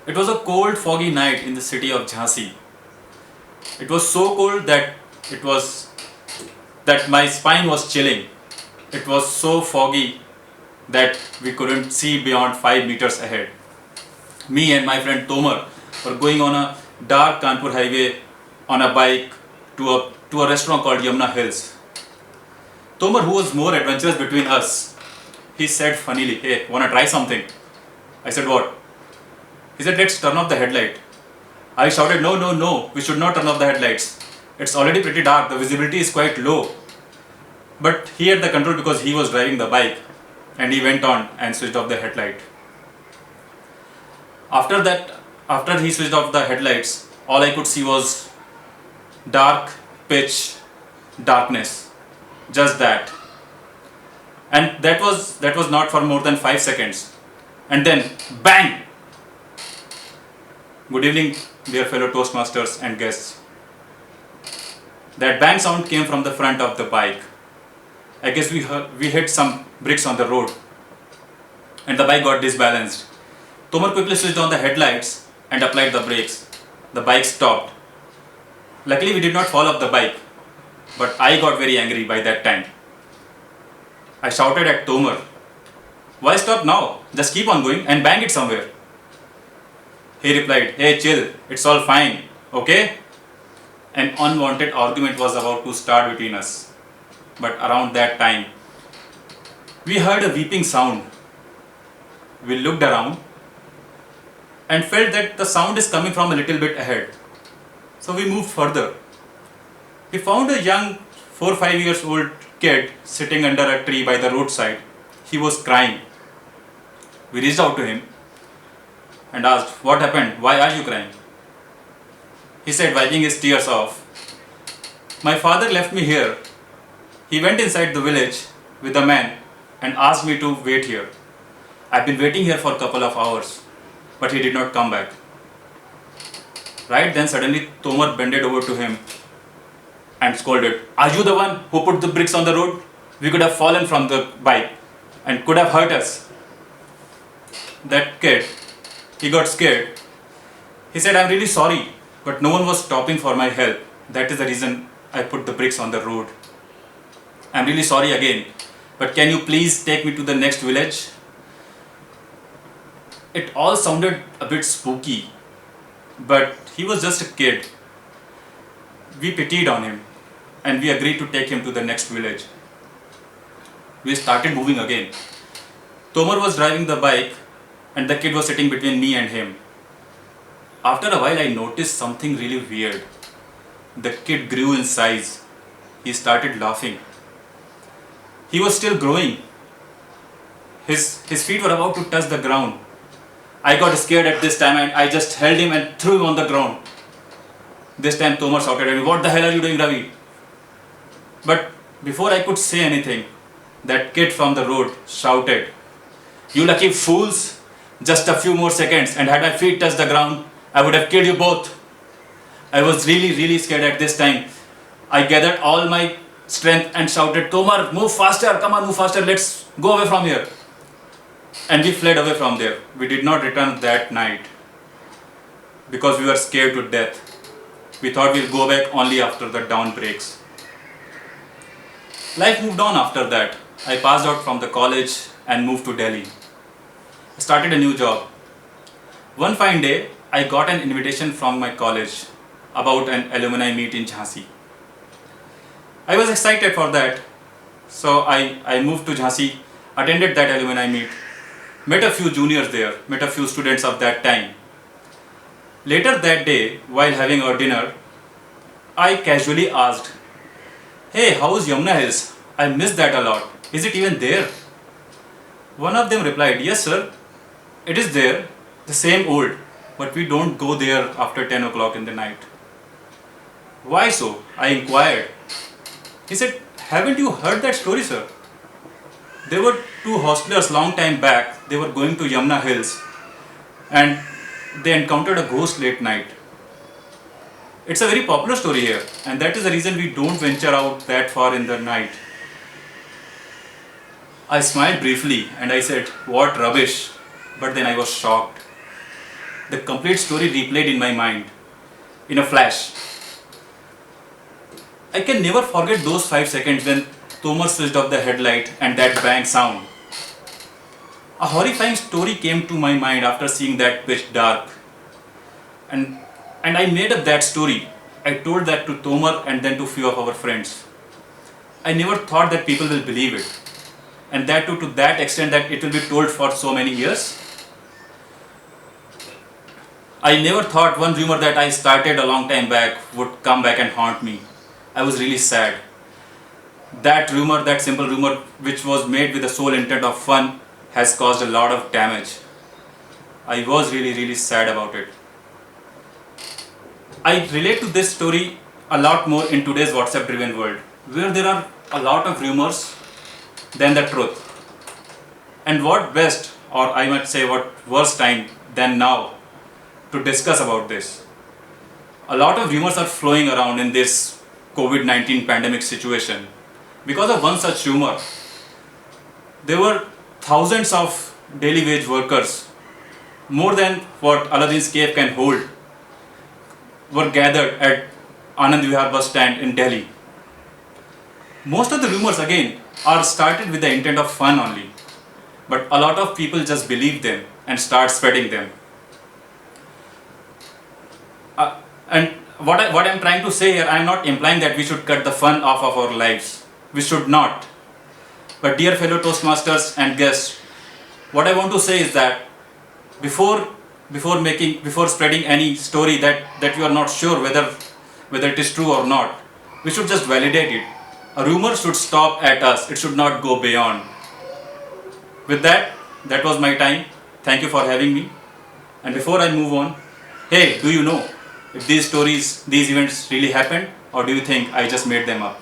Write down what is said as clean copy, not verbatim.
It was a cold, foggy night in the city of Jhansi. It was so cold it was that my spine was chilling. It was so foggy that we couldn't see beyond 5 meters ahead. Me and my friend Tomar were going on a dark Kanpur highway on a bike to a restaurant called Yamuna Hills. Tomar, who was more adventurous between us, he said funnily, "Hey, wanna try something?" I said, "What?" He said, "Let's turn off the headlight." I shouted, "No, no, no, we should not turn off the headlights. It's already pretty dark, the visibility is quite low." But he had the control because he was driving the bike, and he went on and switched off the headlight. After that, after he switched off the headlights, all I could see was dark, pitch, darkness. Just that. And that was not for more than 5 seconds. And then bang! Good evening, dear fellow Toastmasters and guests. That bang sound came from the front of the bike. I guess we hit some bricks on the road and the bike got disbalanced. Tomar quickly switched on the headlights and applied the brakes. The bike stopped. Luckily, we did not fall off the bike, but I got very angry by that time. I shouted at Tomar, "Why stop now? Just keep on going and bang it somewhere." He replied, "Hey, chill, it's all fine, okay?" An unwanted argument was about to start between us. But around that time, we heard a weeping sound. We looked around and felt that the sound is coming from a little bit ahead. So we moved further. We found a young 4 or 5 years old kid sitting under a tree by the roadside. He was crying. We reached out to him and asked, "What happened? Why are you crying?" He said, wiping his tears off, "My father left me here. He went inside the village with a man and asked me to wait here. I've been waiting here for a couple of hours, but he did not come back." Right then, suddenly Tomar bended over to him and scolded, "Are you the one who put the bricks on the road? We could have fallen from the bike and could have hurt us." That kid, he got scared. He said, "I'm really sorry, but no one was stopping for my help. That is the reason I put the bricks on the road. I'm really sorry again, but can you please take me to the next village?" It all sounded a bit spooky, but he was just a kid. We pitied on him and we agreed to take him to the next village. We started moving again. Tomar was driving the bike and the kid was sitting between me and him. After a while, I noticed something really weird. The kid grew in size. He started laughing. He was still growing. His feet were about to touch the ground. I got scared at this time and I just held him and threw him on the ground. This time Tomar shouted at me, "What the hell are you doing, Ravi?" But before I could say anything, that kid from the road shouted, "You lucky fools! Just a few more seconds and had my feet touched the ground, I would have killed you both." I was really, really scared at this time. I gathered all my strength and shouted, "Tomar, move faster, come on, move faster, let's go away from here." And we fled away from there. We did not return that night because we were scared to death. We thought we'll go back only after the dawn breaks. Life moved on after that. I passed out from the college and moved to Delhi. I started a new job. One fine day, I got an invitation from my college about an alumni meet in Jhansi. I was excited for that. So I moved to Jhansi, attended that alumni meet, met a few juniors there, met a few students of that time. Later that day, while having our dinner, I casually asked, "Hey, how's Yamuna Hills? I miss that a lot. Is it even there?" One of them replied, "Yes, sir, it is there, the same old, but we don't go there after 10 o'clock in the night." "Why so?" I inquired. He said, "Haven't you heard that story, sir? There were two hostlers long time back. They were going to Yamuna Hills and they encountered a ghost late night. It's a very popular story here, and that is the reason we don't venture out that far in the night." I smiled briefly and I said, "What rubbish," but then I was shocked. The complete story replayed in my mind in a flash. I can never forget those 5 seconds when Tomar switched off the headlight and that bang sound. A horrifying story came to my mind after seeing that pitch dark. And, and I made up that story. I told that to Tomar and then to few of our friends. I never thought that people will believe it. And that too to that extent that it will be told for so many years. I never thought one rumor that I started a long time back would come back and haunt me. I was really sad. That rumor, that simple rumor which was made with the sole intent of fun has caused a lot of damage. I was really sad about it. I relate to this story a lot more in today's WhatsApp driven world where there are a lot of rumors than the truth. And what best, or I might say what worse time than now to discuss about this. A lot of rumors are flowing around in this COVID-19 pandemic situation. Because of one such rumor, there were thousands of daily wage workers, more than what Aladdin's cave can hold, were gathered at Anand Vihar bus stand in Delhi. Most of the rumors again are started with the intent of fun only, but a lot of people just believe them and start spreading them. And what I'm trying to say here, I'm not implying that we should cut the fun off of our lives. We should not. But dear fellow Toastmasters and guests, what I want to say is that before spreading any story that you are not sure whether it is true or not, we should just validate it. A rumor should stop at us. It should not go beyond. With that was my time. Thank you for having me. And before I move on, hey, do you know if these events really happened, or do you think I just made them up?